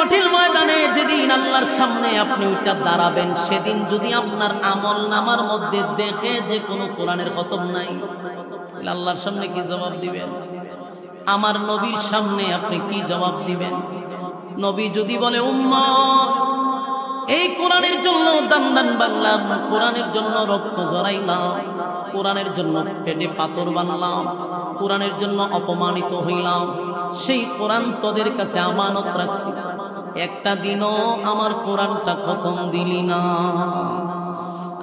কঠিন ময়দানে যেদিন আল্লাহর সামনে আপনি ওইটা দাঁড়াবেন, সেদিন যদি আপনার আমল নামার মধ্যে দেখে যে কোনো কোরআনের খতম নাই, তাহলে আল্লাহর সামনে কি জবাব দিবেন? আমার নবীর সামনে আপনি কি জবাব দিবেন? নবী যদি বলে উম্মত এই কোরআনের জন্য দান দান বাংলাম, কোরআনের জন্য রক্ত জড়াইলাম, কোরআনের জন্য পেটে পাথর বানালাম, কোরআনের জন্য অপমানিত হইলাম, সেই কোরআন তোদের কাছে আমানত রাখছি, একটা দিনও আমার কোরআনটা খতম দিলি না।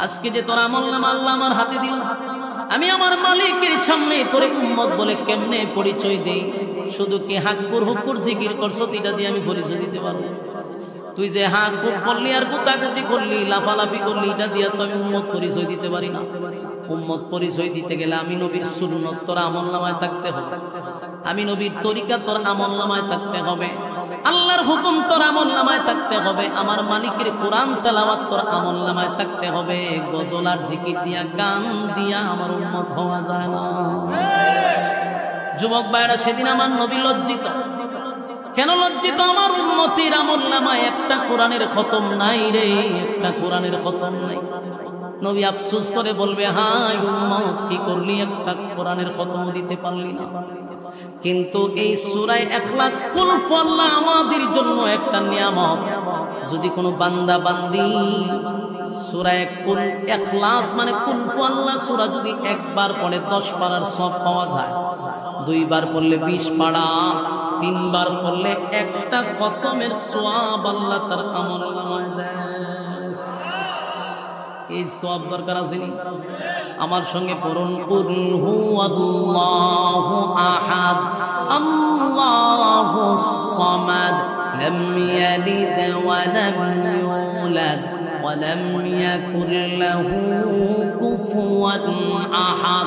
আজকে যে তোর আমল নামা আল্লাহ আমার হাতে দিল, আমি আমার মালিকের সামনে তোরে উম্মত বলে কেমনে পরিচয় দেই? শুধু কি হাক্কুর হুক্কুর জিকির করছো এটা দিয়ে আমি পরিচয় দিতে পারবো? তুই যে হাক্কুর করলি আর গুতাগুতি করলি, লাফালাফি করলি, এটা দিয়ে তো আমি উম্মত পরিচয় দিতে পারি না। উম্মত পরিচয় দিতে গেলে আমি নবীর সুন্নত তোর আমল নামায় থাকতে হবে, আমি নবীর তরিকা তোর আমল নামায় থাকতে হবে, আল্লাহর হুকুম তোর আমল নামায় থাকতে হবে, আমার মালিকের কোরআন তেলাওয়াত তোর আমল নামায় থাকতে হবে। গজল আর জিকির দিয়া গান দিয়া আমার উম্মত হওয়া যায় না। যুবক ভাইরা, সেদিন আমার নবী লজ্জিত। কেন লজ্জিত? আমার উম্মতের আমল নামায় একটা কোরআনের খতম নাই রে, একটা কোরআনের খতম নাই। নবী আফসোস করে বলবে, হায় উম্মত, কি করলি, একটা কোরআনের খতম দিতে পারলি না। কিন্তু এই সূরা ইখলাস কুল ফল্লা আমাদের জন্য একটা নিয়ামত। যদি কোনো বান্দা বান্দি সূরা কুল ইখলাস মানে কুল ফল্লা সূরা যদি একবার পড়ে 10 পারার সওয়াব পাওয়া যায়, 2 বার পড়লে 20 পারা, 3 বার পড়লে একটা খতমের সওয়াব আল্লাহ তার আমলনামায় দেয়। এই সওয়াব দরকার আছে নি? আমার সঙ্গে পড়ুন, কুল হুয়াল্লাহু আহাদ আল্লাহুস সামাদ লাম ইয়ালিদ ওয়া লাম ইউলাদ ওয়া লাম ইয়াকুল লাহু কুফুয়ান আহাদ।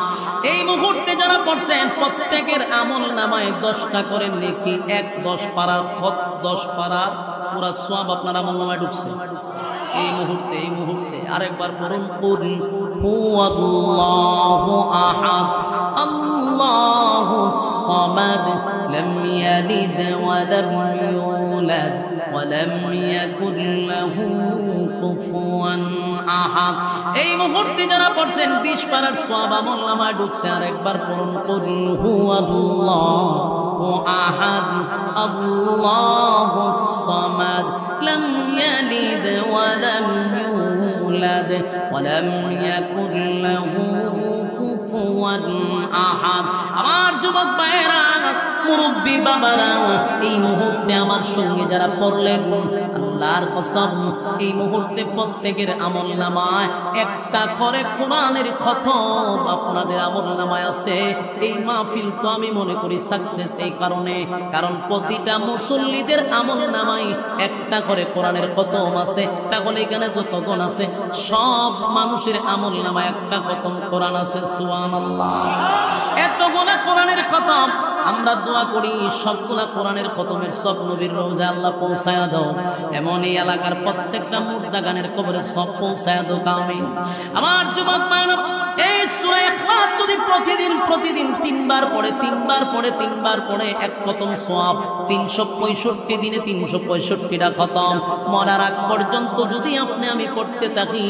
এই মুহূর্তে যারা পড়ছেন প্রত্যেকের আমলনামায় 10টা করে নেকি, 10 পারার 10 পারার পুরা সওয়াব আপনার আমলনামায় ঢুকছে এই মুহূর্তে। আরেকবার পড়ুন, কুল হুয়াল্লাহু আহাদ আল্লাহুস সামাদ লাম ইয়ালিদ ওয়া লাম ইউলাদ ওয়া লাম ইয়াকুল লাহু কুফুয়ান আহাদ। এই মুহূর্তে যারা পড়ছেন 20 পারার সওয়াব আমলনামায় ঢুকছে। আরেকবার পড়ুন, কুল হুয়াল্লাহু আহাদ আল্লাহুস সামাদ লাম ইয়ালিদ ওয়া লাম ইউলাদ ওয়া লাম ইয়াকুল লাহু কুফুয়ান আহাদ। আমার যুবক ভাইয়েরা, মুরব্বী বাবারা, এই মুহূর্তে আমার সঙ্গে যারা পড়লেন, আল্লাহর কসম, এই মুহূর্তে প্রত্যেকের আমলনামায় একটা করে কোরআনের খতম আপনাদের আমলনামায় আছে। এই মাহফিল তো আমি মনে করি সাকসেস এই কারণে, কারণ প্রতিটা মুসল্লিদের আমলনামায় একটা করে কোরআনের খতম আছে। তাহলে এখানে যতক্ষণ আছে সব মানুষের আমলনামায় একটা খতম কোরআন আছে। সুবহানাল্লাহ! এতগুলা কোরআনের খতম আমরা দোয়া করি, সবগুলা কোরআনের খতমের সব নবীর রওজা আল্লাহ পৌঁছায়া দাও। এমন এই এলাকার প্রত্যেকটা মুর্দা গানের কবরে সব পৌঁছায়া দাও, আমিন। আমার যুবক ভাইরা, এই সূরা ইখলাস যদি প্রতিদিন 3 বার পড়ে এক খতম সওয়াব, 365 দিনে 365টা খতম। মরার আগ পর্যন্ত যদি আপনি আমি পড়তে থাকি,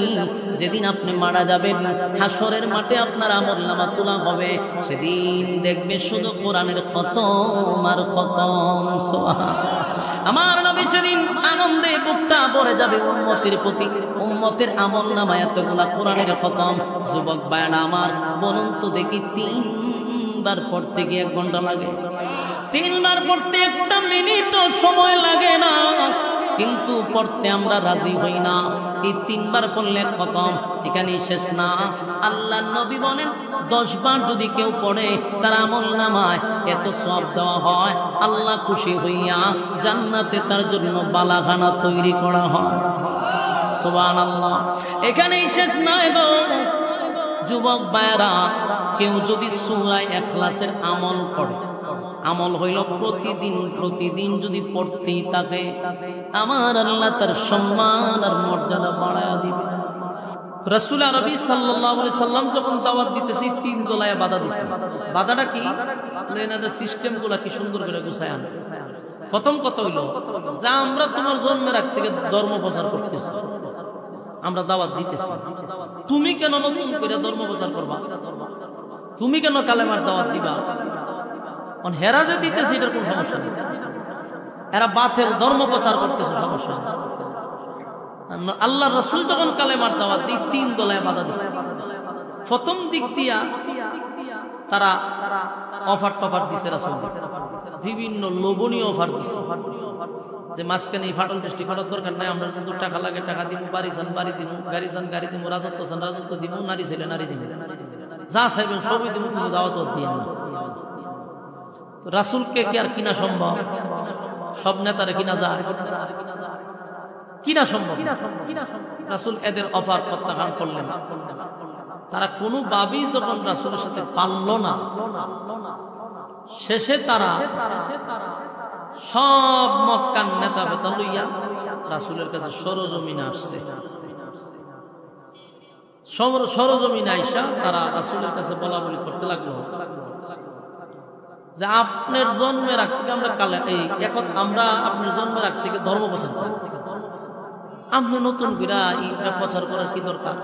যেদিন আপনি মারা যাবেন হাসরের মাঠে আপনার আমলনামা তোলা হবে, সেদিন দেখবে শুধু কোরআনের খতম আর খতম। সুবহানাল্লাহ! আমার নবী সেদিন আনন্দে বুকটা ভরে যাবে উম্মতের প্রতি। উম্মতের আমলনামায় এতগুলা কোরআনের খতম। যুবক ভাইরা আমার, বলুন তো দেখি, 3 বার পড়তে গিয়ে 1 ঘন্টা লাগে? 3 বার পড়তে 1 মিনিটও সময় লাগে না, কিন্তু পড়তে আমরা রাজি হই না। এই 3 বার পড়লে খতম, এখানেই শেষ না। আল্লাহ নবী বলেন 10 বার যদি কেউ পড়ে তার আমলনামায় এত সওয়াব দেওয়া হয়, আল্লাহ খুশি হইয়া জান্নাতে তার জন্য বালাখানা তৈরি করা হয়। সুবহানাল্লাহ! এখানেই শেষ নয় গো যুবক ভাইরা, কেউ যদি সূরা ইখলাসের আমল করে, আমল হইল প্রতিদিন যদি পড়তেই থাকে, আমার আল্লাহ তার সম্মান আর মর্যাদা বাড়ায়া দিবে। রাসূল আরবি সাল্লাল্লাহু আলাইহি সাল্লাম যখন দাওয়াত দিতেছে 3 দলায় বাধা দিছে। বাধাটা কি? এনাদের সিস্টেমগুলো কি সুন্দর করে গুছায় আনে। প্রথম কথা হইল যে আমরা তোমার জন্মের আগ থেকে ধর্ম প্রচার করতেছি, আমরা দাওয়াত দিতেছি, তুমি কেন নতুন করে ধর্ম প্রচার করবা? তুমি কেন কালেমার দাওয়াত দিবা? হেরা যে দিতেছে এটার কোন সমস্যা নেই, এরা বাতিল ধর্ম প্রচার করতেছে, সমস্যা নেই। আল্লাহ রসুল যখন কালেমার দাওয়াত দিয়ে 3 দলায় বাধা দিচ্ছে। প্রথম দিক দিয়া তারা অফার টফার দিছে, রাসূল বিভিন্ন লোভনীয় অফার দিচ্ছে যে মাঝখানে এই ফাটল দৃষ্টি করার দরকার নাই, আমরা শুধু টাকা লাগে টাকা দিব, বাড়ি চান বাড়ি দিব, গাড়ি চান গাড়ি দিব, রাজত্ব চান রাজত্ব দিব, নারী ছেলে নারী দিব, যা চাইবেন সবই দিব, কিন্তু দাওয়াত দিয়ে না। রাসূলকে কি আর কিনা সম্ভব? সব নেতারে কিনা যায়? কিনা সম্ভব? রাসূল এদের অফার প্রত্যাখ্যান করলেন। তারা কোনোভাবেই যখন রাসূলের সাথে পারল না, শেষে তারা সব মক্কার নেতা বেতা লইয়া রাসূলের কাছে সরজমিনে আসছে। সরজমিনে আইসা তারা রাসূলের কাছে বলা বলি করতে লাগলো যে আপনার জন্মের আগ থেকে আমরা আমরা আপনার জন্মের আগ থেকে ধর্ম প্রচার করি, আপনি নতুন করে এইটা প্রচার করার কি দরকার?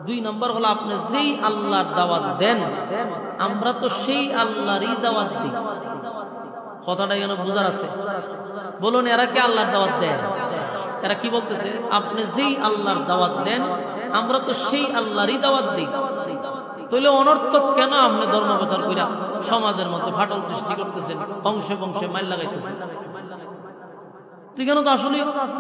2 নম্বর হলো আপনি যেই আল্লাহর দাওয়াত দেন, আমরা তো সেই আল্লাহরই দাওয়াত দিই। কথাটা যেন বুঝার আছে। বলুন, এরা কি আল্লাহর দাওয়াত দেন? এরা কি বলতেছে? আপনি যেই আল্লাহর দাওয়াত দেন, আমরা তো সেই আল্লাহরই দাওয়াত দিই। তাহলে অনর্থক কেন আপনি ধর্ম প্রচার কইরা সমাজের মধ্যে ফাটল সৃষ্টি করতেছেন, বংশে বংশে মাইল লাগাইতেছেন? তুই কেন? তো আসলে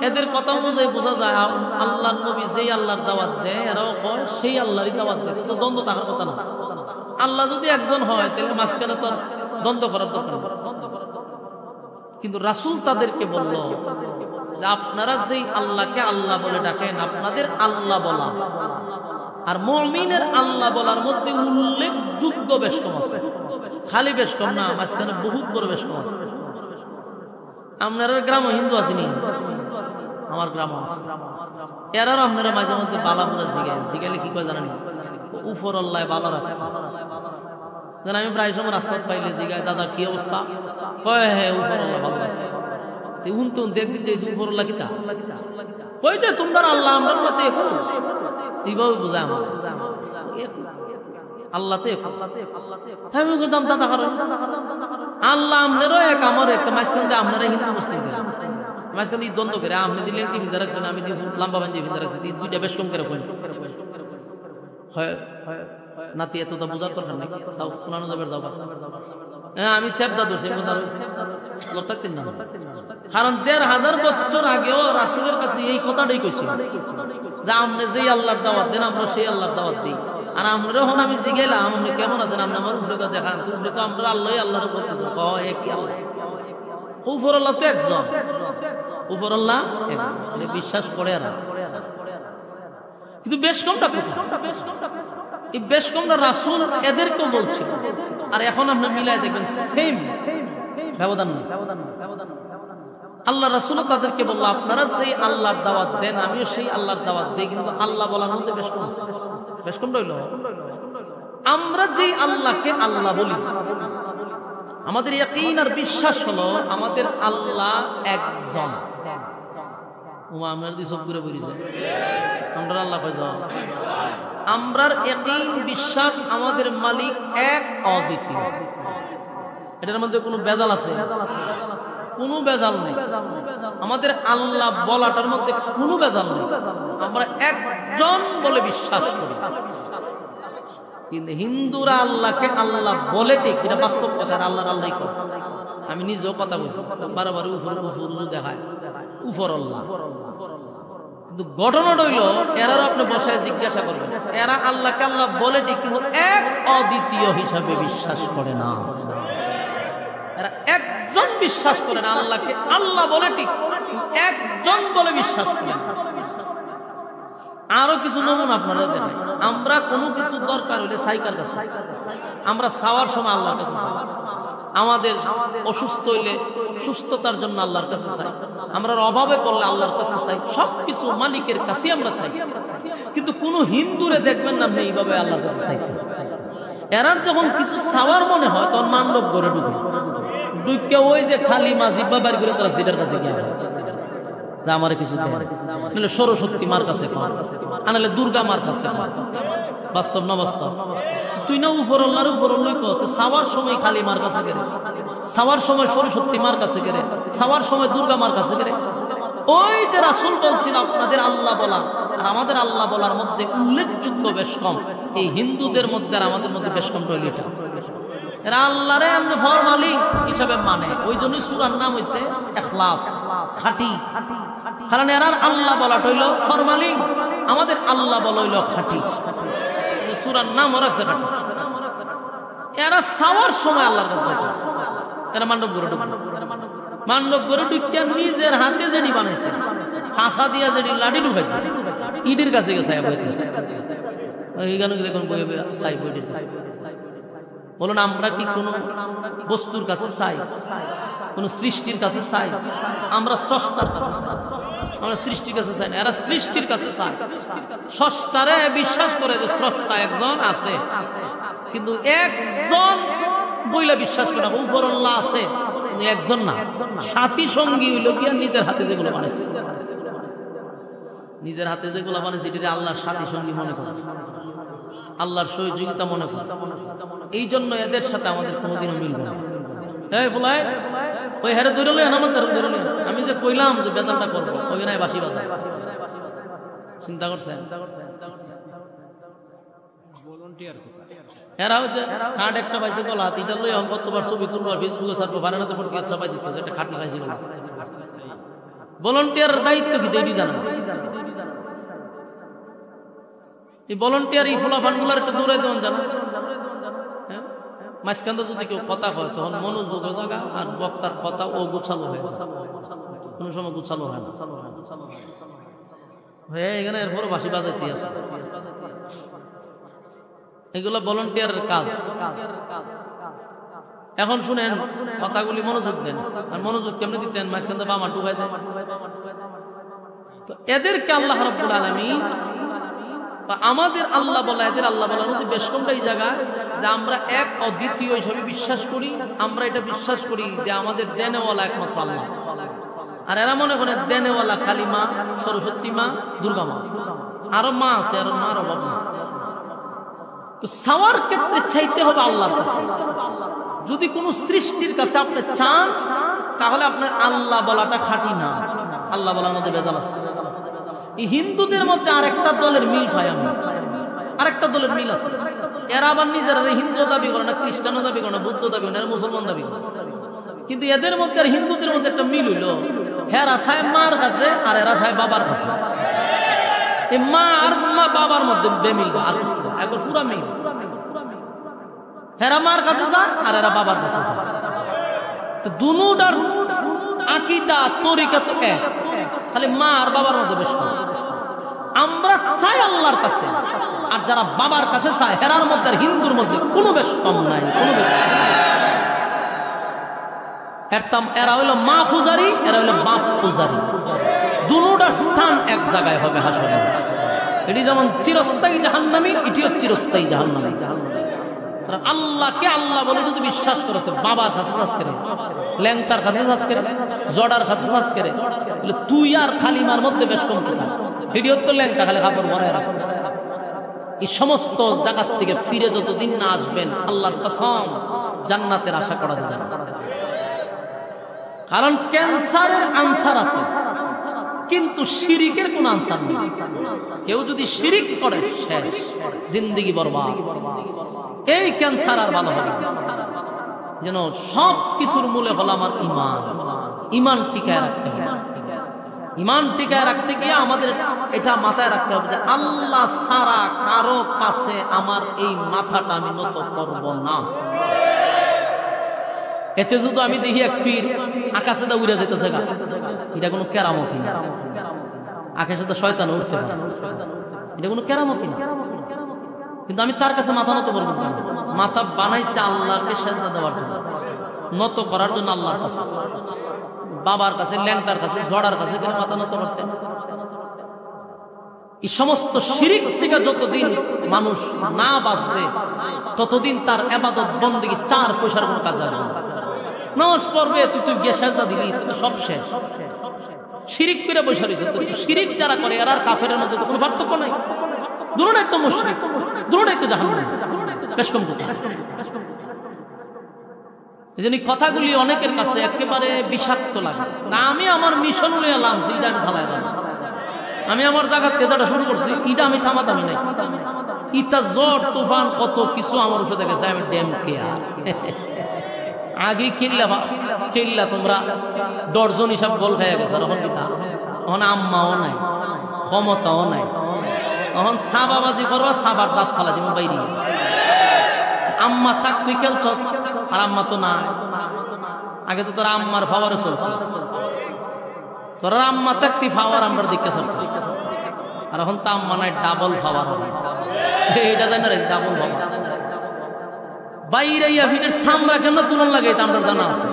এদের কথা অনুযায়ী বোঝা যায় আল্লাহর নবী যেই আল্লাহর দাওয়াত দেয়, এরাও কয় সেই আল্লাহরই দাওয়াত দেয়। তো দ্বন্দ্ব থাকার কথা না। আল্লাহ যদি একজন হয় তাহলে মাঝখানে তো দ্বন্দ্ব করার দরকার নেই। কিন্তু রাসূল তাদেরকে বলল যে আপনারা যেই আল্লাহকে আল্লাহ বলে ডাকেন, আপনাদের আল্লাহ বলা আর মুমিনের আল্লাহ বলার মধ্যে উল্লেখযোগ্য বেশ কম আছে। খালি বেশ কম না, মাঝখানে বহুত বড় বেশ কম আছে। আপনারা গ্রামে হিন্দু আসেনি? আমার গ্রাম আছে। এরাও আপনারা মাঝে মধ্যে বালাপুরা জিগাইলে কি করে জানেন? উপর আল্লাহ বালা রাখছে। আমি প্রায় সময় রাস্তা পাইলে জিগায়, দাদা কি অবস্থা? কয় হ্যাঁ উপর আল্লাহ ভালো রাখছে। দেখবি যে উপর আল্লাহ কিতা কই যে তোমরা আল্লাহ আমরা মতে এইভাবে বোঝায় আমার আল্লাহ তো আমি বলতাম দাদা কারণ আল্লাহ আপনারও এক, আমার একটা। মাঝখান দিয়ে আপনারা হিন্দু মুসলিম মাঝখান দিয়ে দ্বন্দ্ব করে আপনি দিলেন কি ভিন্দা রাখছেন, আমি লম্বা বাঞ্জি ভিন্দা রাখছি, 2টা বেশ কম করে নাতি এত তো বোঝার দরকার নাই, তাও পুরানো যাবে যাও। হ্যাঁ, আমি শ্রদ্ধা ধরছি থাকতেন না, কারণ 1500 বছর আগেও রাসূলের কাছে এই কথাটাই কইছিল যে আপনি যেই আল্লাহর দাওয়াত দেন, আমরা সেই আল্লাহর দাওয়াত দিই। আর আমরা যখন আমি জিগাইলাম আপনি কেমন আছেন, আপনি আমার উপরে দেখান, উপরে তো আমরা আল্লাহ আল্লাহর বলতেছেন, একই আল্লাহ। উপর আল্লাহ তো একজন, উপর আল্লাহ একজন, বিশ্বাস করে এরা। কিন্তু বেশ কমটা কোথায়? এই বেশ কমটা রাসূল এদেরকেও বলছিল। আর এখন আপনি মিলাই দেখবেন সেম ব্যবধান নেই। আল্লাহ রাসূল তাদেরকে বলল আপনারা যেই আল্লাহর দাওয়াত দেন, আমিও সেই আল্লাহর দাওয়াত দিই, কিন্তু আল্লাহ বলার মধ্যে বেশ কম আছে। বেশ কম রইল। আমরা যেই আল্লাহকে আল্লাহ বলি, আমাদের ইয়াকিন আর বিশ্বাস হলো আমাদের আল্লাহ একজন। আমরার দিশব ঘুরে বেরিয়েছে, আমরা আল্লাহ কয়জন? আমরার ইয়াকিন বিশ্বাস আমাদের মালিক এক, অদ্বিতীয়। এটার মধ্যে কোনো বেজাল আছে? কোনো বেজাল নেই। আমাদের আল্লাহ বলাটার মধ্যে কোনো বেজাল নেই। আমরা একজন বলে বিশ্বাস করি। কিন্তু হিন্দুরা আল্লাহকে আল্লাহ বলে ঠিক, এটা বাস্তব কথা। আল্লাহর আল্লাহ করে, আমি নিজেও কথা বলছি, বারবার উপর দেখায় উপর আল্লাহ। কিন্তু ঘটনাটা হইল এরাও আপনি বসায় জিজ্ঞাসা করবেন, এরা আল্লাহকে আল্লাহ বলে ঠিক, কিন্তু এক অদ্বিতীয় হিসাবে বিশ্বাস করে না। এরা একজন বিশ্বাস করে না, আল্লাহকে আল্লাহ বলে ঠিক, একজন বলে বিশ্বাস করে না। আরো কিছু নমুনা আপনারা দেখেন। আমরা কোনো কিছু দরকার হলে সাইকার কাছে, আমরা চাওয়ার সময় আল্লাহর কাছে চাই। আমাদের অসুস্থ হইলে সুস্থতার জন্য আল্লাহর কাছে চাই, আমরা অভাবে পড়লে আল্লাহর কাছে চাই, সবকিছু মালিকের কাছে আমরা চাই। কিন্তু কোন হিন্দুরে দেখবেন না আপনি এইভাবে আল্লাহর কাছে চাইতে। এরা যখন কিছু চাওয়ার মনে হয় তখন মানব ঘরে ঢুকে, ঢুকে ওই যে খালি মাঝি বাবার করে তারা সিটার কাছে গিয়ে আমার কিছু নাহলে সরস্বতী মার কাছে আনালে দুর্গা মার কাছে। বাস্তব না বাস্তব? তুই না উপরল্লার উপরল্লই সাওয়ার সময় খালি মার কাছে গেলে, সাওয়ার সময় সরস্বতী মার কাছে গেলে, সাওয়ার সময় দুর্গা মার কাছে গেলে। ওই যে রাসূল বলছিল আপনাদের আল্লাহ বলা আর আমাদের আল্লাহ বলার মধ্যে উল্লেখযোগ্য বেশ কম। এই হিন্দুদের মধ্যে আর আমাদের মধ্যে বেশ কম রইল এটা। এরা আল্লাহরে এমনি ফরমালি হিসাবে মানে, ওই জন্যই সূরার নাম হইছে ইখলাস, খাঁটি। কারণ এরা আল্লাহ বলাটা হইল ফরমালি, আমাদের আল্লাহ বলা হইল খাঁটি। সূরার নাম রাখছে খাঁটি। এরা সাওয়ার সময় আল্লাহর কাছে, এরা মান্ডব করে ঢুকবে, মান্ডব করে ঢুকে নিজের হাতে যেটি বানাইছে, হাসা দিয়া যেটি লাঠি ঢুকাইছে, ইডির কাছে গেছে দেখুন বই চাই বইটির কাছে। বলুন আমরা কি কোন বস্তুর কাছে চাই, কোন সৃষ্টির কাছে চাই? আমরা স্রষ্টার কাছে চাই, আমরা সৃষ্টির কাছে চাই না। এরা সৃষ্টির কাছে চায়, স্রষ্টারে বিশ্বাস করে যে স্রষ্টা একজন আছে, কিন্তু একজন বইলা বিশ্বাস করে না, উপরল্লাহ আছে একজন না, সাথী সঙ্গী হইল গিয়া নিজের হাতে যেগুলো বানাইছে, নিজের হাতে যেগুলো বানাইছে এটি আল্লাহর সাথী সঙ্গী মনে করে, আল্লাহর সহযোগিতা মনে করে। এই জন্য এদের সাথে আমাদের কোনোদিনও মিলবে না। এই বলাই ওই হারে ধরে লই, আমার ধরে লই, আমি যে কইলাম যে বেজালটা করবো, ওইখানে বাসি বাজার চিন্তা করছেন? এরা হচ্ছে খাট একটা পাইছে গলা, এটা লই কতবার ছবি তুলবার ফেসবুকে ছাড়বো, বারানাতে পড়তে ছাপাই দিত যে একটা খাট লাগাইছে গলা। ভলান্টিয়ার দায়িত্ব কি দেবি জানা? এই ভলান্টিয়ার এই ফলাফান গুলার একটু দৌড়াই দেওয়ান জানা? মাঝখান যদি কেউ কথা কয় তখন মনোযোগ জায়গা আর বক্তার কথা ও গুছালো হয়ে যায়, কোন সময় গুছালো হয় না। এখানে এরপরও বাঁশি বাজাইতে আছে। এগুলো ভলান্টিয়ারের কাজ। এখন শুনেন কথাগুলি, মনোযোগ দেন। আর মনোযোগ কেমনি দিতেন? মাঝখান থেকে বামা ডুবাই দেন। তো এদেরকে আল্লাহ রাব্বুল আলামিন বা আমাদের আল্লাহ বলা, এদের আল্লাহ বলার মধ্যে বেশ কমটা এই জায়গা যে আমরা এক অদ্বিতীয় হিসাবে বিশ্বাস করি। আমরা এটা বিশ্বাস করি যে আমাদের দেনেওয়ালা একমাত্র আল্লাহ, আর এরা মনে করে দেনেওয়ালা কালী মা, সরস্বতী মা, দুর্গা মা, আরো মা আছে, আরো মার অভাব না। তো চাওয়ার ক্ষেত্রে চাইতে হবে আল্লাহর কাছে। যদি কোন সৃষ্টির কাছে আপনি চান তাহলে আপনার আল্লাহ বলাটা খাঁটি না, আল্লাহ বলার মধ্যে ভেজাল আছে। এই হিন্দুদের মধ্যে আরেকটা দলের মিল পাই আমি, আরেকটা দলের মিল আছে। এরা আবার নিজেরা হিন্দু দাবি করে না, খ্রিস্টানও দাবি করে না, বৌদ্ধ দাবি করে না, মুসলমান দাবি করে। কিন্তু এদের মধ্যে আর হিন্দুদের মধ্যে একটা মিল হইল, হেরা চায় মার কাছে আর এরা চায় বাবার কাছে। এই মা আর বাবার মধ্যে বেমিল আর একবার পুরা মিল। হেরা মার কাছে চায় আর এরা বাবার কাছে চায়। তো দুটার আকীদা তরিকা তো এক, খালি মা আর বাবার মধ্যে বেশ কম। আমরা চাই আল্লাহর কাছে, আর যারা বাবার কাছে চায় হেরার মধ্যে আর হিন্দুর মধ্যে কোনো বেশ কম নাই, কোনো বেশ। এরা হইল মা পূজারি, এরা হইল বাপ পূজারি। দুটার স্থান এক জায়গায় হবে হাসরে। এটি যেমন চিরস্থায়ী জাহান্নামী, এটিও চিরস্থায়ী জাহান্নামী। আল্লাহকে আল্লাহ বলে যদি বিশ্বাস করো, বাবার কাছে চাষ করে, ল্যাংটার কাছে চাষ করে, জড়ার কাছে চাষ করে, তুই আর খালিমার মধ্যে বেশ কম কথা। ভিডিও তো ল্যাংটা খালি কাপড় ভরায় রাখছে। এই সমস্ত জায়গার থেকে ফিরে যতদিন না আসবেন, আল্লাহর কসম জান্নাতের আশা করা যায় না। কারণ ক্যান্সারের আনসার আছে, কিন্তু শিরিকের কোন আনসার নেই। কেউ যদি শিরিক করে শেষ, জিন্দেগি বরবাদ। এই ক্যান্সার আর ভালো হবে যেন সব কিছুর মূলে হলো আমার ইমান। ইমান টিকায় রাখতে হবে। ইমান টিকায় রাখতে গিয়ে আমাদের এটা মাথায় রাখতে হবে যে আল্লাহ ছাড়া কারো কাছে আমার এই মাথাটা আমি নত করব না। এতে যদি আমি দেখি এক ফির আকাশে দা উড়ে যেতেছে, এটা কোনো কেরামতি না। আকাশে তো শয়তান উঠতে পারে, এটা কোনো কেরামতি না। কিন্তু আমি তার কাছে মাথা নত করবো না। মাথা বানাইছে আল্লাহকে সেজদা দেওয়ার জন্য, নত করার জন্য আল্লাহর কাছে। বাবার কাছে, ল্যাংটার কাছে, জড়ার কাছে মাথা নত করতে। এই সমস্ত শিরিক থেকে যতদিন মানুষ না বাঁচবে ততদিন তার ইবাদত বন্দেগী 4 পয়সার কোনো কাজ আসবে না। নামাজ পড়বে, তুই গিয়ে সেজদা দিলি, তুই তো সব শেষ। শিরিক করে বসে রয়েছে। শিরিক যারা করে এরা আর কাফেরের মধ্যে তো কোনো পার্থক্য নাই। দুটোই তো মুশরিক, দুটোই তো জাহান্নামী। বেশ কম কথা। এই জন্য কথাগুলি অনেকের কাছে একেবারে বিষাক্ত লাগে না। আমি আমার মিশন লয়ে এলাম, সেটা আমি চালাই যাবো। আমি আমার জায়গার তেজাটা শুরু করছি, এটা আমি থামাতামি নাই। ইতা ঝড় তুফান কত কিছু আমার উপরে দেখেছে, আমি ড্যাম কেয়ার। আগে খেললা তোমরা ডর্জন হিসাব বল খাইয়া গেছে। তখন কিতা, তখন আম্মাও নাই, ক্ষমতাও নাই। তখন সাবাবাজি করবা, সাবার দাঁত ফালা দিব বাইরে। আম্মা থাক, তুই খেলছস, আর আম্মা তো নাই। আগে তো তোরা আম্মার ফাওয়ারে চলছিস, তোরা আম্মা থাকতি ফাওয়ার আমরা দিকে চলছিস। আর এখন তো আম্মা নাই, ডাবল ফাওয়ার হবে। এইটা জানি না, ডাবল ফাওয়ার। বাইরে ফিটের সামরা কেন তুলন লাগে, এটা আমরা জানা আছে।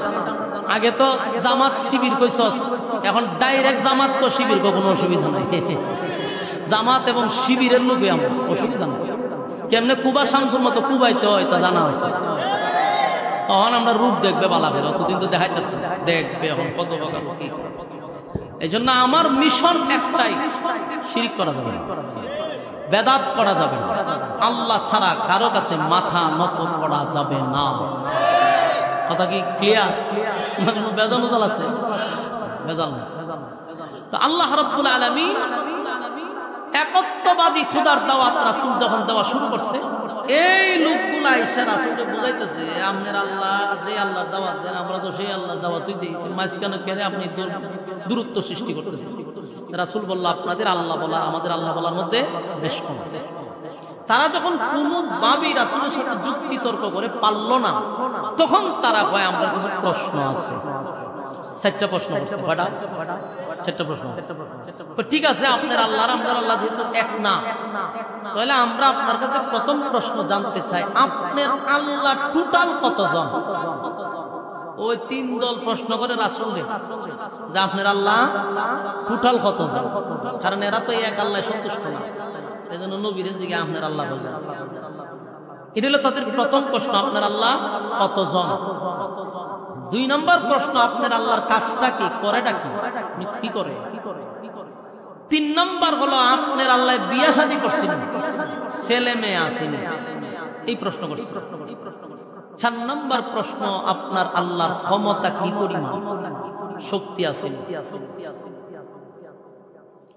আগে তো জামাত শিবির কইছস, এখন ডাইরেক্ট জামাত কো শিবির কো, কোনো অসুবিধা নাই। জামাত এবং শিবিরের লোকে আমার অসুবিধা নাই। কেমনে কুবা শামসুর মতো কুবাইতে হয় তা জানা আছে। তখন আমরা রূপ দেখবে বালা ফের, অতদিন তো দেখাইতেছে, দেখবে এখন কত বকা বকি। এই জন্য আমার মিশন একটাই, শিরিক করা যাবে না, বেদাত করা যাবে না, আল্লাহ ছাড়া কারো কাছে মাথা নত করা যাবে না। কথা কি ক্লিয়ার? বেজাল উজাল আছে? বেজাল না। তো আল্লাহ রাব্বুল আলামিন একত্ববাদী খোদার দাওয়াত রাসূল যখন দেওয়া শুরু করছে, এই লোকগুলা এসে রাসূলকে বুঝাইতেছে, আপনার আল্লাহ যে আল্লাহর দাওয়াত দেন, আমরা তো সেই আল্লাহর দাওয়াতই দিই, মাঝখানে কেন আপনি দূরত্ব সৃষ্টি করতেছেন? রাসূল বলল, আপনাদের আল্লাহ বলা আমাদের আল্লাহ বলার মধ্যে বেশ কম আছে। তারা যখন কোনোভাবেই রাসূলের সাথে যুক্তি তর্ক করে পারল না, তখন তারা কয় আমরা কিছু প্রশ্ন আছে। 4টা প্রশ্ন করছে। কয়টা? 4টা প্রশ্ন। ঠিক আছে, আপনার আল্লাহ আমরা আল্লাহ যেহেতু এক না, তাহলে আমরা আপনার কাছে প্রথম প্রশ্ন জানতে চাই, আপনার আল্লাহ টোটাল কতজন? ওই 3 দল প্রশ্ন করে রাসূলকে যে আপনার আল্লাহ টোটাল কতজন? কারণ এরা তো এক আল্লাহ সন্তুষ্ট না, এই জন্য নবীরে জিজ্ঞে আপনার আল্লাহ কতজন। এটা হলো তাদের প্রথম প্রশ্ন, আপনার আল্লাহ কতজন। 2 নম্বর প্রশ্ন, আপনার আল্লাহর কাজটা কি, করেটা কি করে। 3 নম্বর হলো, আপনার আল্লাহ বিয়া শাদী করছিলেন, ছেলে মেয়ে আসেনি, এই প্রশ্ন করছে। 4 নম্বর প্রশ্ন, আপনার আল্লাহর ক্ষমতা কি পরিমাণ, শক্তি আছে।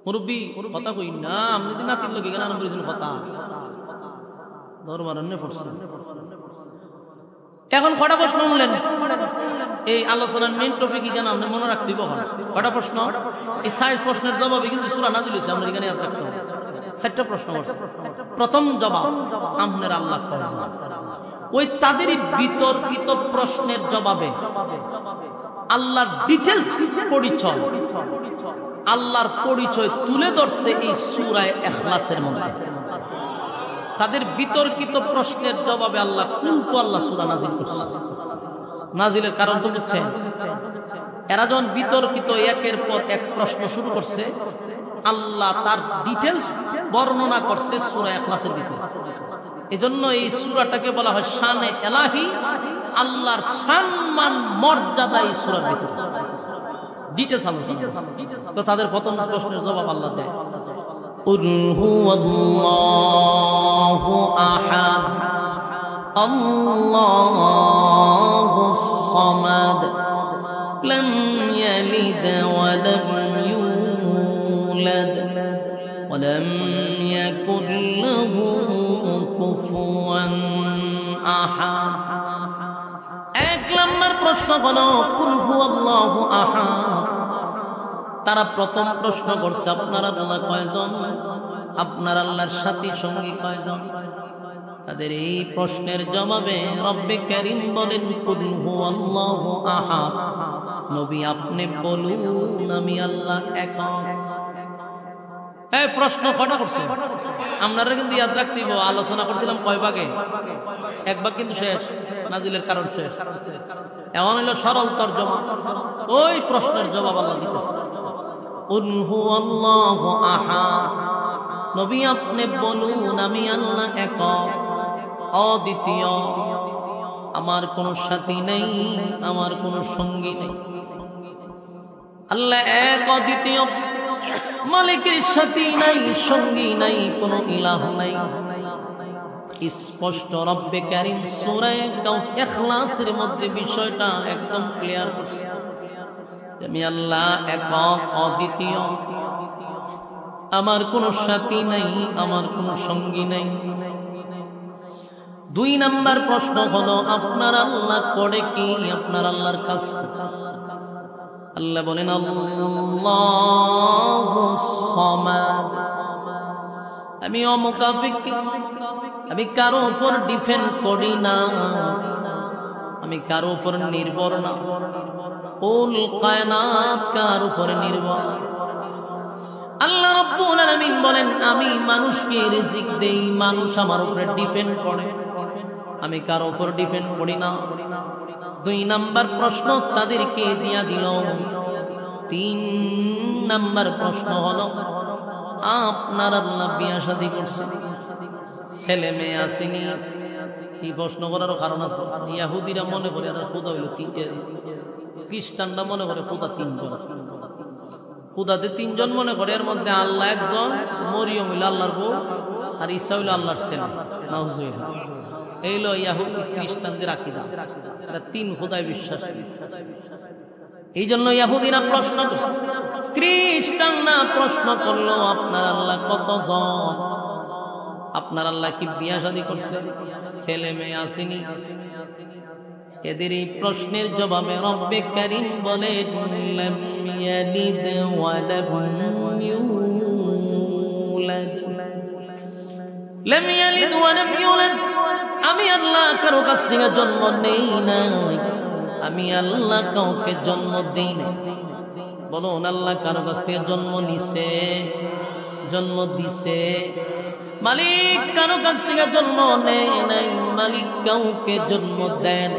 মুরব্বী কথা কই না, আপনি যদি নাতির লোক এখানে আরম্ভ করেছেন কথা দরবারণ্যে পড়ছেন। এখন কটা প্রশ্ন শুনলেন? এই আলোচনার মেইন টপিক এখানে আপনি মনে রাখতে হবে। কটা প্রশ্ন? এই 4 প্রশ্নের জবাবে কিন্তু সূরা নাজিল হয়েছে, আমরা এখানে রাখতে হবে। 4টা প্রশ্ন করছে। প্রথম জবাব, আপনার আল্লাহ কয়জন। ওই তাদেরই বিতর্কিত প্রশ্নের জবাবে আল্লাহর ডিটেইলস পরিচয়, আল্লাহর পরিচয় তুলে ধরছে এই সূরা ইখলাসের মধ্যে। তাদের বিতর্কিত প্রশ্নের জবাবে আল্লাহ কুলহু আল্লাহ সূরা নাজিল করছে। নাজিলের কারণ তো বুঝছেন, এরা যখন বিতর্কিত একের পর এক প্রশ্ন শুরু করছে, আল্লাহ তার ডিটেইলস বর্ণনা করছে সূরা ইখলাসের ভিতরে। এজন্য এই সূরাটাকে বলা হয় শানে ইলাহি, আল্লাহর সম্মান মর্যাদা এই সূরার ভিতরে ডিটেইলস আলোচনা। তো তাদের প্রথম প্রশ্নের জবাব আল্লাহ দেয়, কুল হুয়াল্লাহু আহাদ আল্লাহুস সামাদ লাম ইয়ালিদ ওয়া লাম ইউলাদ ওয়া লাম ইয়াকুল লাহু কুফুয়ান আহাদ। 1 নম্বর প্রশ্ন হলো কুল হুয়াল্লাহু আহাদ। তারা প্রথম প্রশ্ন করছে, আপনার আল্লাহ কয়জন, আপনার আল্লাহর সাথী সঙ্গী কয়জন। তাদের এই প্রশ্নের জবাবে রব্বে কারীম বলেন, কুল হুয়াল্লাহু আহাদ, নবী আপনি বলুন আমি আল্লাহ একক। এই প্রশ্ন কটা করছে আপনারা কিন্তু ইয়াদ রাখতে হবে। আলোচনা করছিলাম কয় ভাগে, 1 ভাগ কিন্তু শেষ, নাজিলের কারণ শেষ। এমন হলো সরল তরজমা, ওই প্রশ্নের জবাব আল্লাহ দিতেছে, কুল হুয়াল্লাহু আহাদ, নবী আপনি বলুন আমি আল্লাহ একক, অদ্বিতীয়, আমার কোনো সাথী নেই, আমার কোনো সঙ্গী নেই। আল্লাহ এক অদ্বিতীয়, মালিকের সাথী নাই, সঙ্গী নাই, কোনো ইলাহ নাই। স্পষ্ট রব্বে কারীম সূরা ইখলাসের মধ্যে বিষয়টা একদম ক্লিয়ার করছে। আমি আল্লাহ একক, অদ্বিতীয়, আমার কোনো সাথী নাই, আমার কোনো সঙ্গী নাই। 2 নাম্বার প্রশ্ন হলো, আপনার আল্লাহ করে কি? আপনার আল্লাহর কাজ কি? আল্লাহ বলেন আল্লাহুস সামাদ। আমি অমুকাফিক, আমি কারো উপর ডিপেন্ড করি না, আমি কারো উপর নির্ভর না। কুল কায়নাত কার উপর নির্ভর? আল্লাহ রাব্বুল আলামিন বলেন, আমি মানুষকে রিজিক দেই, মানুষ আমার উপরে ডিপেন্ড করে, আমি কারো উপর ডিপেন্ড করি না। 2 নাম্বার প্রশ্ন তাদেরকে দিয়া দিল। 3 নাম্বার প্রশ্ন হলো, আপনার আল্লাহ বিয়া শাদী করছে, ছেলে মেয়ে আসেনি? এই প্রশ্ন করারও কারণ আছে। ইহুদিরা মনে করে খোদা হইল 3, খ্রিস্টানরা মনে করে খোদা 3 জন, খোদাতে 3 জন মনে করে। এর মধ্যে আল্লাহ একজন, মরিয়ম হইল আল্লাহর বউ, আর ঈসা হইল আল্লাহর ছেলে। নাউজুবিল্লাহ। এইলো ইহুদি খ্রিস্টানদের আকীদা, এরা 3 খোদায় বিশ্বাসী। এই জন্য ইহুদিরা প্রশ্ন করছে, খ্রিস্টানরা প্রশ্ন করলো, আপনার আল্লাহ কতজন? আপনার আল্লাহ কি বিয়া শাদী করছে, ছেলে মেয়ে আসেনি? এদের এই প্রশ্নের জবাবে রব্বে কারীম বলেন, লাম ইয়ালিদ ওয়া লাম ইউলাদ, লাম ইয়ালিদ ওয়া লাম ইউলাদ। আমি আল্লাহ কারো কাছ থেকে জন্ম নেই নাই, আমি আল্লাহ কাউকে জন্ম দেই নাই। বলুন, আল্লাহ কারো কাছ থেকে জন্ম নিছে, জন্ম দিছে? মালিক কারো কাছ থেকে জন্ম নেয় নাই, মালিক কাউকে জন্ম দেন।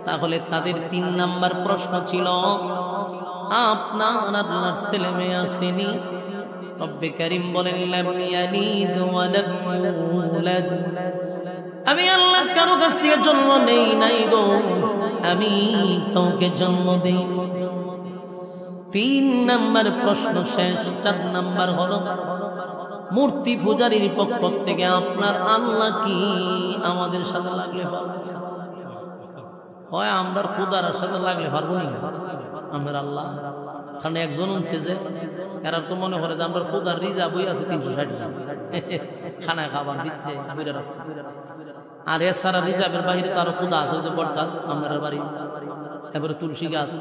তাহলে তাদের 3 নাম্বার প্রশ্ন ছিল, আপনার আল্লাহর ছেলে মেয়ে আসেনি? রব্বে কারীম বলেন, লাম ইয়ালিদ ওয়া লাম ইউলাদ। আমি আল্লাহ কারো কাছ থেকে জন্ম নেই নাই গো, আমি কাউকে জন্ম দেই। 3 নাম্বার প্রশ্ন শেষ। 4 নাম্বার হলো, মূর্তি পূজারীর পক্ষ থেকে আপনার আল্লাহ কি আমাদের সাথে লাগলে পারবে? হয় আমরা খুদার সাথে লাগলে পারবো না, আমরা আল্লাহ। কারণ একজন হচ্ছে যে এরা তো মনে করে যে আমরা খুদার রিজা বই আছে 360 জন, খানা খাবার দিচ্ছে বইরা রাখছে। আর এছাড়া রিজার্ভের বাহিরে তারও খুদা আছে, যে বট গাছ আপনার বাড়ি, এবারে তুলসী গাছ,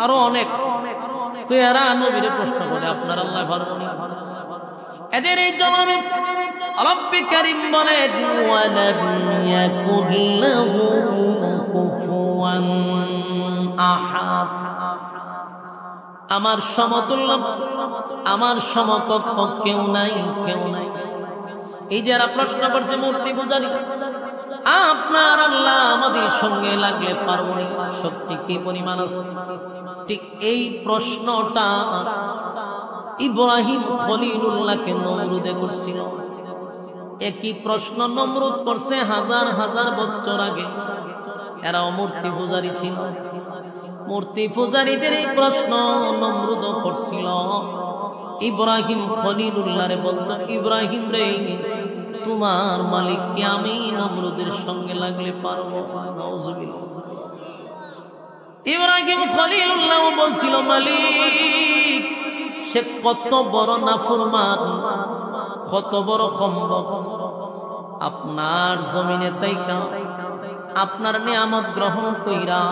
আরো অনেক। তো এরা নবীরে প্রশ্ন করে, আপনার আল্লাহ পারবো না? এদের এই জবাবে রব্বে কারীম বলেন, ওয়ালাম ইয়াকুল লাহু কুফুয়ান আহাদ। আমার সমতুল্য, আমার সমকক্ষ কেউ নাই, কেউ নাই। এই যারা প্রশ্ন করছে মূর্তি পূজারী, আপনার আল্লাহ আমাদের সঙ্গে লাগলে পারবো না, শক্তি কি পরিমাণ আছে? ঠিক এই প্রশ্নটা ইব্রাহিম খলিলুল্লাহকে নমরুদে করছিল। একই প্রশ্ন নমরুদ করছে 1000 বছর আগে। এরাও মূর্তি পূজারী ছিল। মূর্তি পূজারীদের এই প্রশ্ন নমরুদ করছিল। ইব্রাহিম খলিলুল্লাহরে বলতো, ইব্রাহিম রে, তোমার মালিককে আমি নমরুদের সঙ্গে লাগলে পারবো? নাউজুবিল্লাহ। ইব্রাহিম খলিলুল্লাহ বলছিল, মালিক সে কত বড় নাফরমান, কত বড় খম্বক, আপনার জমিনে তাইকা আপনার নিয়ামত গ্রহণ কইরা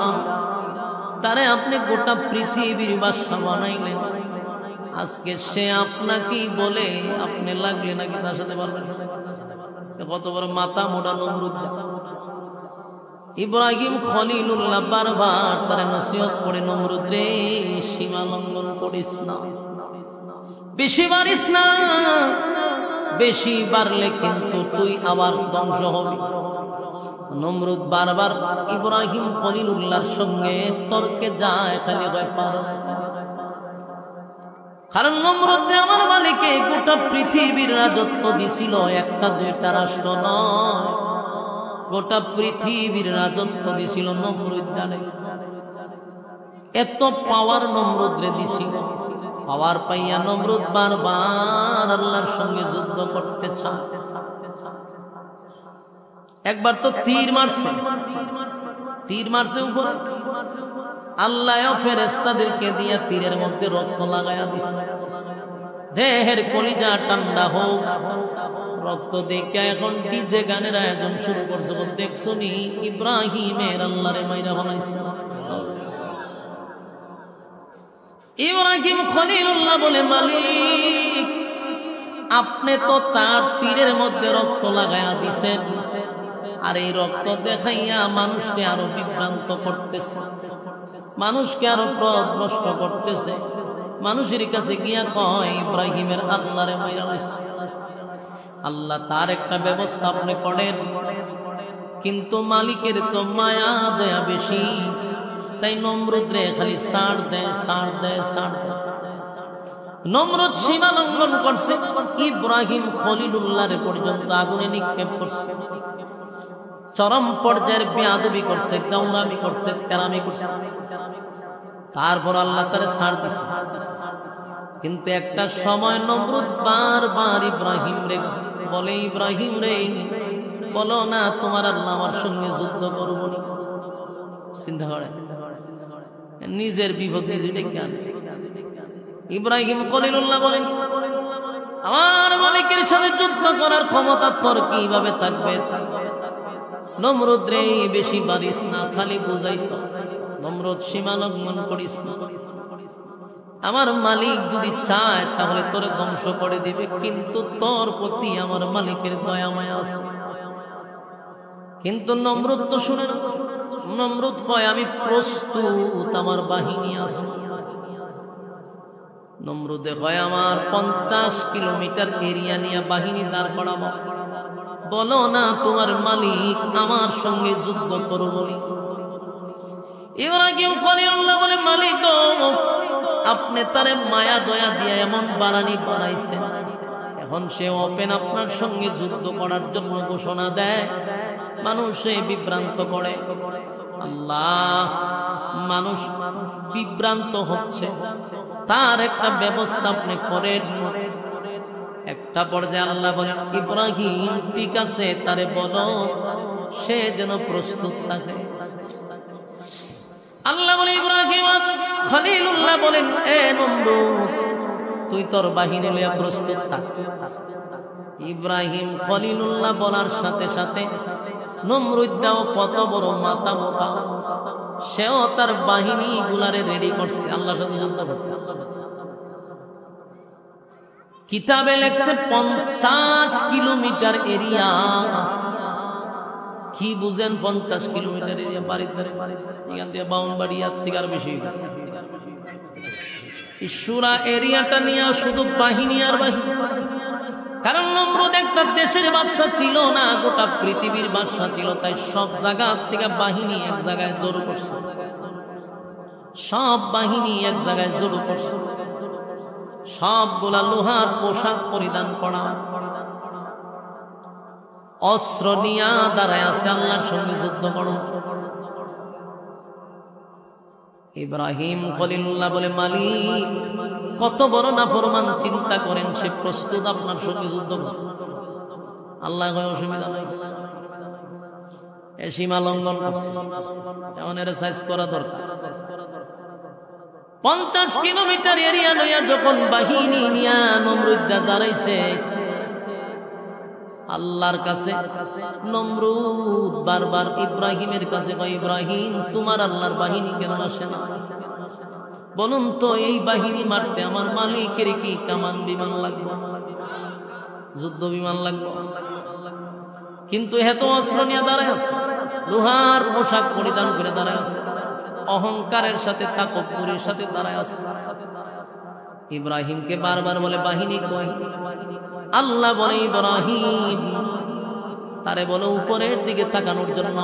তারে আপনি গোটা পৃথিবীর বাদশা বানাইলেন। আজকে সে আপনাকেই বলে আপনি লাগলে নাকি তার সাথে পারবেন? কত বড় মাথা মোটা নমরুদ। ইব্রাহিম খলিলুল্লাহ বারবার তারে নসিহত করে, নমরুদ রে, সীমা লঙ্ঘন করিস না, বেশি বাড়িস না, বেশি বাড়লে কিন্তু তুই আবার ধ্বংস হবি। নমরুদ বারবার ইব্রাহিম খলিলুল্লাহর সঙ্গে তর্কে যায়, খালি হয় পার। কারণ নমরুদ আমার মালিকে গোটা পৃথিবীর রাজত্ব দিছিল, 1টা 2টা রাষ্ট্র নয়, গোটা পৃথিবীর রাজত্ব দিছিল নমরুদ দ্বারে। এত পাওয়ার নমরুদ রে দিছিল। পাওয়ার পাইয়া নমরুদ বারবার আল্লাহর সঙ্গে যুদ্ধ করতে চায়। একবার তো তীর মারছে উপরে। আল্লাহ ফেরেশতাদেরকে দিয়া তীরের মধ্যে রক্ত লাগাইয়া দিছে। দেহের কলিজা ঠান্ডা হোক, রক্ত দেখে এখন ডিজে গানের আয়োজন শুরু করছে। দেখছো নি ইব্রাহিমের আল্লাহরে মাইরা বানাইছে। ইব্রাহিম খলিলুল্লাহ বলে, মালিক আপনি তো তার তীরের মধ্যে রক্ত লাগাইয়া দিছেন, আর এই রক্ত দেখাইয়া মানুষকে আরো বিভ্রান্ত করতেছে, মানুষকে আরো পথভ্রষ্ট করতেছে। মানুষের কাছে গিয়া কয় ইব্রাহিমের আল্লাহরে মাইরা লাইছে। আল্লাহ তার একটা ব্যবস্থা আপনি করেন, কিন্তু মালিকের তো মায়া দয়া বেশি, তাই নমরুদ রে খালি ছাড় দেয়। নমরুদ সীমা লঙ্ঘন করছে, ইব্রাহিম খলিলুল্লাহ রে পর্যন্ত আগুনে নিক্ষেপ করছে। চরম পর্যায়ের বেয়াদবি করছে, গাউরামি করছে, তেরামি করছে। তারপর আল্লাহ তারে ছাড় দিছে। কিন্তু একটা সময় নমরুদ বারবার ইব্রাহিম রে বলে, ইব্রাহিম রে বলো না তোমার আল্লাহ আমার সঙ্গে যুদ্ধ করবো। চিন্তা করে নিজের বিপদ নিজে ডেকে আনে। ইব্রাহিম খলিলুল্লাহ বলেন, আমার মালিকের সাথে যুদ্ধ করার ক্ষমতা তোর কিভাবে থাকবে? নমরুদ রে বেশি বাড়িস না, খালি বুঝাইতো নমরুদ সীমা লঙ্ঘন করিস না। আমার মালিক যদি চায় তাহলে তোরে ধ্বংস করে দিবে, কিন্তু তোর প্রতি আমার মালিকের দয়া মায়া আছে। কিন্তু নমরুদ তো শুনে না। নমরুদ কয় আমি প্রস্তুত, আমার বাহিনী আছে। নমরুদে কয় আমার 50 কিলোমিটার এরিয়া নিয়ে বাহিনী দাঁড় করাবো। বলো না তোমার মালিক আমার সঙ্গে যুদ্ধ করবো। ইব্রাহিম খলিলুল্লাহ বলে, মালিক আপনি তারে মায়া দয়া দিয়ে এমন বাড়ানি বানাইছেন, এখন সে ওপেন আপনার সঙ্গে যুদ্ধ করার জন্য ঘোষণা দেয়, মানুষে বিভ্রান্ত করে। আল্লাহ মানুষ বিভ্রান্ত হচ্ছে, তার একটা ব্যবস্থা আপনি করেন। একটা পর্যায়ে আল্লাহ বলেন, ইব্রাহিম ঠিক আছে, তারে বলো সে যেন প্রস্তুত থাকে। আল্লাহ বলে, ইব্রাহিম খলিলুল্লাহ বলেন, এ নমরুদ তুই তোর বাহিনী লইয়া প্রস্তুত থাক। ইব্রাহিম খলিলুল্লাহ বলার সাথে সাথে নমরুদটাও কত বড় মাথা মোটা, সেও তার বাহিনী গুলারে রেডি করছে আল্লাহর সাথে যুদ্ধ করতে। কিতাবে লেখছে 50 কিলোমিটার এরিয়া। কি বুঝেন 50 কিলোমিটার এরিয়া? বাড়িতে এখান থেকে বাউনবাড়িয়ার থেকে আর বেশি। ঈশ্বরা এরিয়াটা নিয়ে শুধু বাহিনী আর বাহিনী। কারণ নমরুদ একটা দেশের বাদশা ছিল না, গোটা পৃথিবীর বাদশা ছিল। তাই সব জায়গা থেকে বাহিনী এক জায়গায় জড়ো করছে, সব বাহিনী এক জায়গায় জড়ো করছে। সবগুলা লোহার পোশাক পরিধান করা, অস্ত্র নিয়া দাঁড়ায় আছে আল্লাহর সঙ্গে যুদ্ধ করো। ইব্রাহিম খলিলুল্লাহ বলে, মালিক কত বড় নাফরমান, চিন্তা করেন সে প্রস্তুত আপনার সঙ্গে যুদ্ধ করতে। আল্লাহ কয় অসুবিধা নাই, এ সীমা লঙ্ঘন করছে, এমন এর সাইজ করা দরকার। 50 কিলোমিটার এরিয়া লইয়া যখন বাহিনী নিয়া নমরুদ দাঁড়াইছে আল্লাহর কাছে, নমরুদ বারবার ইব্রাহিমের কাছে কয়, ইব্রাহিম তোমার আল্লাহর বাহিনী কেন আসে না? বলুন তো এই বাহিনী মারতে আমার মালিকের কি কামান বিমান লাগবে, যুদ্ধ বিমান লাগবে? কিন্তু এত অস্ত্র নিয়ে দাঁড়ায় আছে, লোহার পোশাক পরিধান করে দাঁড়ায় আছে, অহংকারের সাথে তাকব্বুরের সাথে দাঁড়ায় আছে। ইব্রাহিমকে বারবার বলে, বাহিনী কই? আল্লাহ বলে, ইব্রাহিম তারে বলে উপরের দিকে তাকানোর জন্য।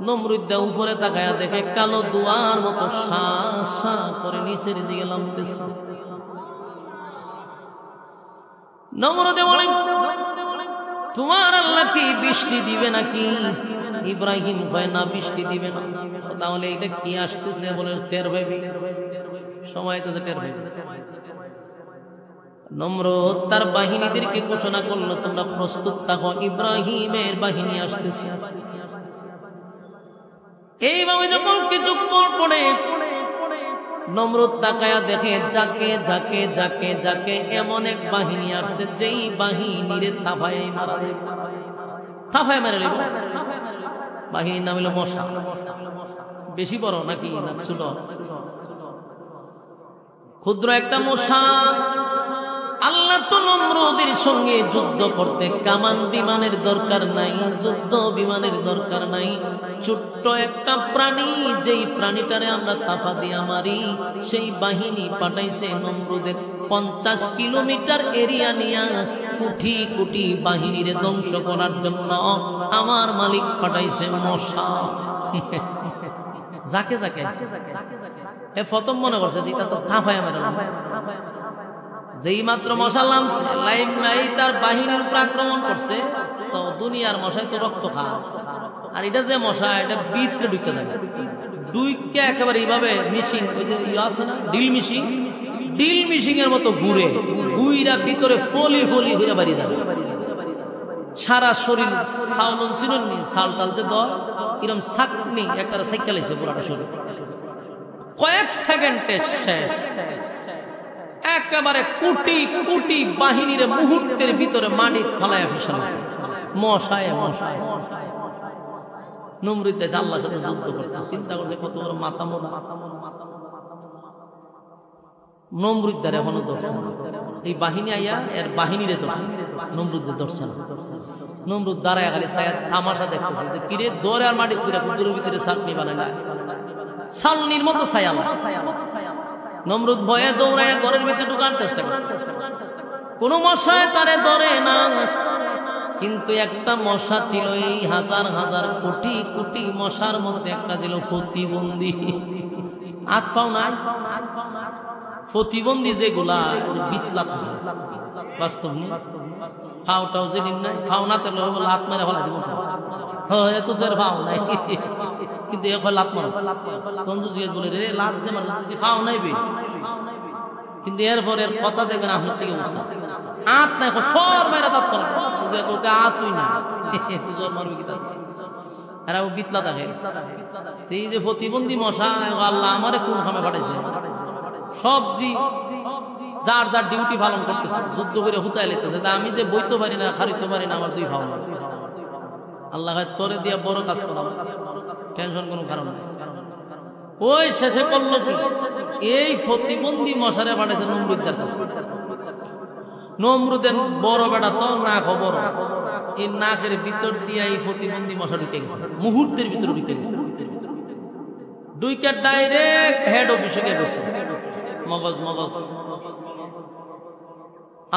নমরুদ উপরে তাকায়া দেখে কালো দুয়ার মতো সা সা করে নিচের দিকে নামতেছে। নমরুদ বলে, তোমার আল্লাহ কি বৃষ্টি দিবে নাকি? ইব্রাহিম কয় না, বৃষ্টি দিবে না। তাহলে এটা কি আসতেছে বলে টের পাইবি, সময় তো টের পাইবি। নমরুদ তার বাহিনীদেরকে ঘোষণা করলো, তোমরা প্রস্তুত থাকো, ইব্রাহিমের বাহিনী আসতেছে। এইভাবে যখন কিছুক্ষণ পরে নমরুদ তাকায়া দেখে যাকে যাকে যাকে যাকে এমন এক বাহিনী আসছে, যেই বাহিনীর থাফায় মারা যায়, থাফায় মেরে লিব। বাহিনীর নাম হলো মশা। বেশি বড় নাকি না ছোট? ক্ষুদ্র একটা মশা। আল্লাহ তো নমরুদের সঙ্গে যুদ্ধ করতে কামান বিমানের দরকার নাই, যুদ্ধ বিমানের দরকার নাই। ছোট্ট একটা প্রাণী, যেই প্রাণীটারে আমরা তাফা দিয়া মারি, সেই বাহিনী পাঠাইছে নমরুদের 50 কিলোমিটার এরিয়া নিয়া কোটি কোটি বাহিনীর ধ্বংস করার জন্য আমার মালিক পাঠাইছে মশা। যাকে যাকে এ প্রথম মনে করছে যেটা তো তাফায় মারা, যেই মাত্র মশা নামছে তার বাহিনীর উপর আক্রমণ করছে, তো দুনিয়ার মশায় তো রক্ত খায়। আর এটা যে মশা, এটা ভিতরে ঢুকে যাবে, ঢুকে একেবারে এইভাবে মিশিং, ওই যে আছে না ডিল মিশিং, ডিল মিশিং এর মতো ঘুরে গুইরা ভিতরে ফলি ফলি ঘুরে বাড়ি যাবে। সারা শরীর সাউলন চিনি সাল টালতে দল এরকম সাকনি একবারে সাইকেলাইছে পুরাটা শরীর, কয়েক সেকেন্ডে শেষ। একেবারে কোটি কোটি বাহিনীর মুহূর্তের ভিতরে মাটি ফলায় ফেসাইছে মশায় মশায়। নমরুদ দেশে আল্লাহর সাথে যুদ্ধ করতে, চিন্তা করছে কত বড় মাথা মোড়া। নমরুদ দ্বারা এখনো ধরছে, এই বাহিনী আইয়া এর বাহিনীরে ধরছে, নমরুদের ধরছে না। নমরুদ দাঁড়ায় খালি ছায়া তামাশা দেখতেছে যে কিরে দৌড়ে আর মাটি পুরা কুতুরের ভিতরে চাটনি বানায় না, সালনির মতো ছায়া। নমরুদ ভয়ে দৌড়ায় ঘরের ভিতরে ঢুকার চেষ্টা করছে, কোন মশায় তারে ধরে না। কিন্তু একটা মশা ছিল, এই হাজার হাজার কোটি কোটি মশার মধ্যে একটা ছিল প্রতিবন্ধী। হাত পাও নাই, প্রতিবন্ধী যেগুলা বিতলা থাকে বাস্তব নেই, ফাওটাও যেদিন নাই, ফাও না তেল লাত মেরে ফেলা দিব, এত সের ফাও নাই, কিন্তু এখন লাত মারো তঞ্জু জিজ্ঞেস বলে রে লাত দে মার ফাও নাই বে, কিন্তু এরপরে কথা দেখবেন আপনার থেকে উৎসাহ আত নাই সর মেরে দাঁত করে তোকে আত তুই না তুই জোর মারবি কি তার এরা বিতলা থাকে। এই যে প্রতিবন্ধী মশা, আল্লাহ আমারে কোন খামে পাঠাইছে, সবজি যার যার ডিউটি পালন করতেছে, যুদ্ধ করে হুতায় লেতেছে। আমি যে বইতে পারি না, খারিতে পারি না, আমার দুই ভাব না। আল্লাহ তোরে দিয়া বড় কাজ করা, টেনশন কোনো কারণ নেই। ওই শেষে করলো কি, এই প্রতিবন্ধী মশারে পাঠাইছে নমরুদের কাছে। নমরুদের বড় বেটা তো নাক বড়, এই নাকের ভিতর দিয়ে এই প্রতিবন্ধী মশা ঢুকে গেছে, মুহূর্তের ভিতরে ঢুকে গেছে, ঢুকে ডাইরেক্ট হেড অফিসে গেছে। মগজ মগজ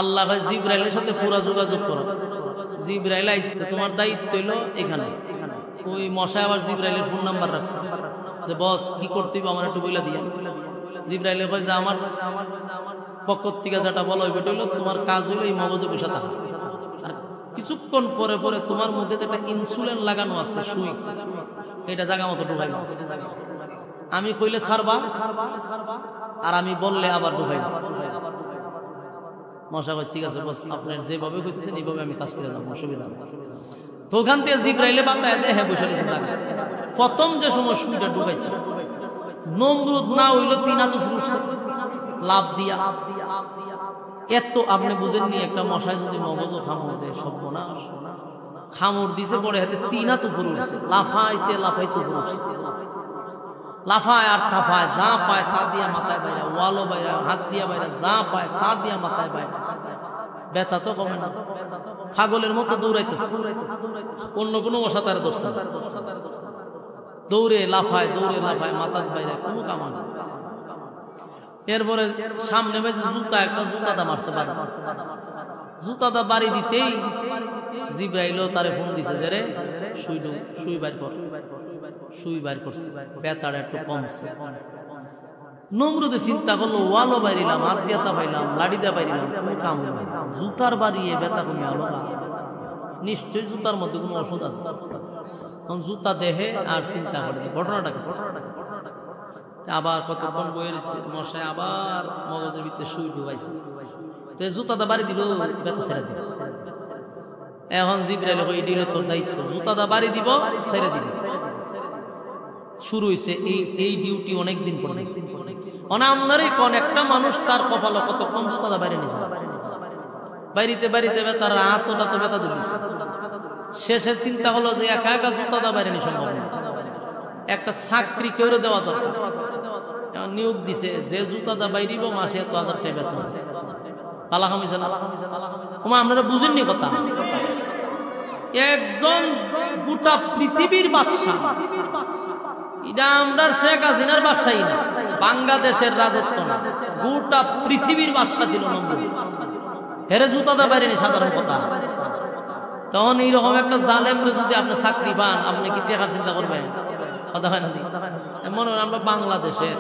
আল্লাহ ভাই জিব্রাইলের সাথে পুরা যোগাযোগ করো, জিব্রাইল আইছে, তোমার দায়িত্ব হইলো এখানে। ওই মশায় আবার জিব্রাইলের ফোন নাম্বার রাখছে যে বস কি করতে হবে আমার একটু বইলা দিয়া। জিব্রাইলে কয় যে আমার পক্ষ থেকে যেটা বলা হইবে হইলো তোমার কাজ হইলো এই মগজে বসে থাকা, আর কিছুক্ষণ পরে পরে তোমার মধ্যে একটা ইনসুলিন লাগানো আছে সুই, এটা জায়গা মতো ঢুকাইবা। আমি কইলে ছাড়বা আর আমি বললে আবার ঢুকাইবা। মশা কয় ঠিক আছে বস, আপনার যেভাবে কইতেছেন এইভাবে আমি কাজ করে যাবো, অসুবিধা নেই। তো ওখান থেকে জিব্রাইলে বাতায় দেয়, হ্যাঁ বসে রয়েছে জায়গা। প্রথম যে সময় সুইটা ঢুকাইছে, নমরুদ না হইলো তিনা তো ফুটছে লাভ দিয়া। এত আপনি বুঝেননি, একটা মশায় যদি মগজ খামড় দেয় সর্বনাশ। খামড় দিছে পরে হাতে তিনা তো ফুটছে, লাফাইতে লাফাইতে ফুটছে, লাফায় আর টাফায়, যা পায় তা দিয়া মাথায় বাইরা, ওয়ালও বাইরা, হাত দিয়া বাইরা, যা পায় তা দিয়া মাথায় বাইরা। ব্যথা তো কমে না, পাগলের মতো দৌড়াইতেছে, অন্য কোনো মশা তারা ধরছে না, দৌড়ে লাফায় মাথার বাইরে, কোনো কামা না। এরপরে সামনে জুতা একটা জুতাটা মারছে বাড়ি, জুতাটা বাড়ি দিতেই জিব্রাইলও তারে ফোন দিছে যে রে সুই বাইর কর, সুই বাইর করছে, ব্যথাটা একটু কমছে। নমরুদে চিন্তা করলো ওয়ালও বাইরিলাম, হাত দিয়া পাইলাম, লাড়ি দিয়া বাইরিলাম, কোনো কাম হইল না, জুতার বাড়িয়ে ব্যথা কমে আলো না। নিশ্চয়ই জুতার মধ্যে কোনো ওষুধ আছে। তখন জুতা দেখে আর চিন্তা করে ঘটনাটা কি। আবার কতক্ষণ বয়ে রয়েছে মশাই, আবার মগজের ভিতরে সুই ঢুকাইছে। তো জুতাটা বাড়ি দিল, ব্যথা ছেড়ে দিল। এখন জিবরাইল কই দিল তোর দায়িত্ব, জুতাটা বাড়ি দিব, ছেড়ে দিব। শুরু হয়েছে এই ডিউটি অনেকদিন পরে। আপনারই কোন একটা মানুষ তার কপালে কতক্ষণ জুতাটা বাইরে নিয়েছে, বাইরিতে বাইরিতে ব্যথা, রাতটা তো ব্যথা দিয়েছে। শেষে চিন্তা হলো যে একা একা জুতাটা বাইরে নিয়ে সম্ভব না, একটা চাকরি কেউ দেওয়া দরকার। নিয়োগ দিছে যে জুতাটা বাইরিব মাসে এত 1000 টাকা বেতন। পালা খামিছে না আপনারা বুঝেননি কথা। একজন গোটা পৃথিবীর বাদশা, এটা আমরা শেখ হাসিনার বাদশাই না, বাংলাদেশের রাজত্ব না, গোটা পৃথিবীর বাদশা ছিল নমরুদ। হেরে জুতাটা বাইরে নি সাধারণ কথা। তখন এইরকম একটা জালেমরে যদি আপনি চাকরি পান, আপনি কি টাকা চিন্তা করবেন? কথা হয় না? মনে হয় আমরা বাংলাদেশের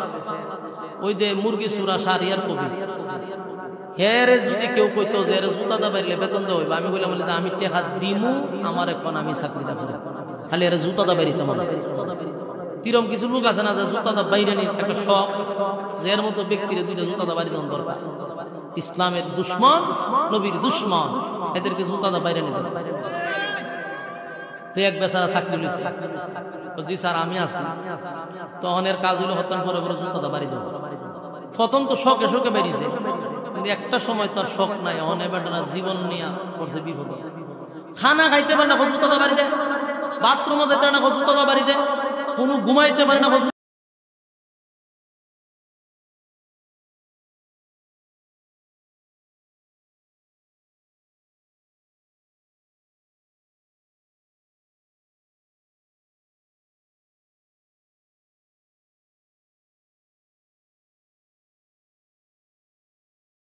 ওই যে মুরগি সুরা সারিয়ার কবি, হেরে যদি কেউ কইতো যে এর জুতাটা বাইরলে বেতন দেওয়া হইবে, আমি বললাম আমি টাকা দিমু, আমার এখন আমি চাকরিটা করি, খালি এর জুতাটা বাইরিতে মানে। তিরম কিছু লোক আছে না যে জুতাটা বাইরে নিয়ে একটা শখ, যে এর মতো ব্যক্তির 2টা জুতাটা বাইরে দেওয়ার দরকার। ইসলামের দুশ্মন, নবীর দুশ্মন, এদেরকে জুতাটা বাইরে নিতে। তো এক বেচারা চাকরি লইছে, জি স্যার আমি আছি। তখন এর কাজ হলো হত্যা করে করে জুতাটা বাড়ি দেবো। প্রথম তো শখে শখে বেরিয়েছে, কিন্তু একটা সময় তার শখ নাই, অনেক বেটারা জীবন নিয়ে করছে বিপদ। খানা খাইতে পারে না, জুতাটা বাড়ি দেয়। বাথরুমে যেতে পারে না, জুতাটা বাড়ি দেয়। কোনো ঘুমাইতে পারে না।